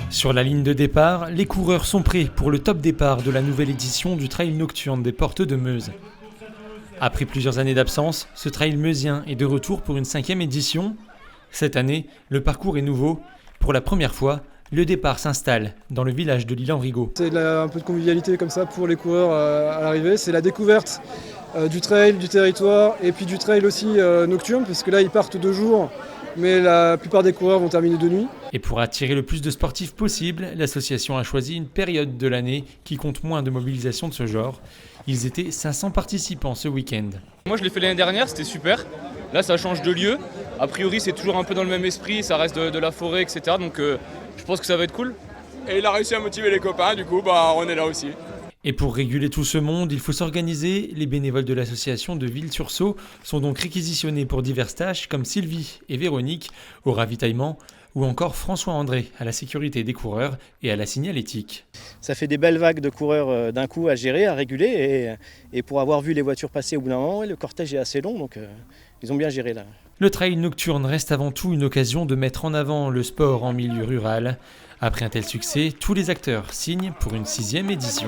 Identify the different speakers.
Speaker 1: Sur la ligne de départ, les coureurs sont prêts pour le top départ de la nouvelle édition du trail nocturne des Portes de Meuse. Après plusieurs années d'absence, ce trail meusien est de retour pour une 5e édition. Cette année, le parcours est nouveau. Pour la première fois, le départ s'installe dans le village de l'Île-en-Rigaud.
Speaker 2: C'est un peu de convivialité comme ça pour les coureurs à l'arrivée. C'est la découverte du trail, du territoire et puis du trail aussi nocturne, parce que là ils partent 2 jours, mais la plupart des coureurs vont terminer de nuit.
Speaker 1: Et pour attirer le plus de sportifs possible, l'association a choisi une période de l'année qui compte moins de mobilisation de ce genre. Ils étaient 500 participants ce week-end.
Speaker 3: Moi je l'ai fait l'année dernière, c'était super. Là ça change de lieu. A priori c'est toujours un peu dans le même esprit, ça reste de la forêt, etc. Donc je pense que ça va être cool.
Speaker 4: Et il a réussi à motiver les copains, du coup on est là aussi.
Speaker 1: Et pour réguler tout ce monde, il faut s'organiser. Les bénévoles de l'association de Ville-sur-Sault sont donc réquisitionnés pour diverses tâches comme Sylvie et Véronique au ravitaillement ou encore François-André à la sécurité des coureurs et à la signalétique.
Speaker 5: Ça fait des belles vagues de coureurs d'un coup à gérer, à réguler et pour avoir vu les voitures passer au bout d'un moment, le cortège est assez long donc ils ont bien géré là.
Speaker 1: Le trail nocturne reste avant tout une occasion de mettre en avant le sport en milieu rural. Après un tel succès, tous les acteurs signent pour une 6e édition.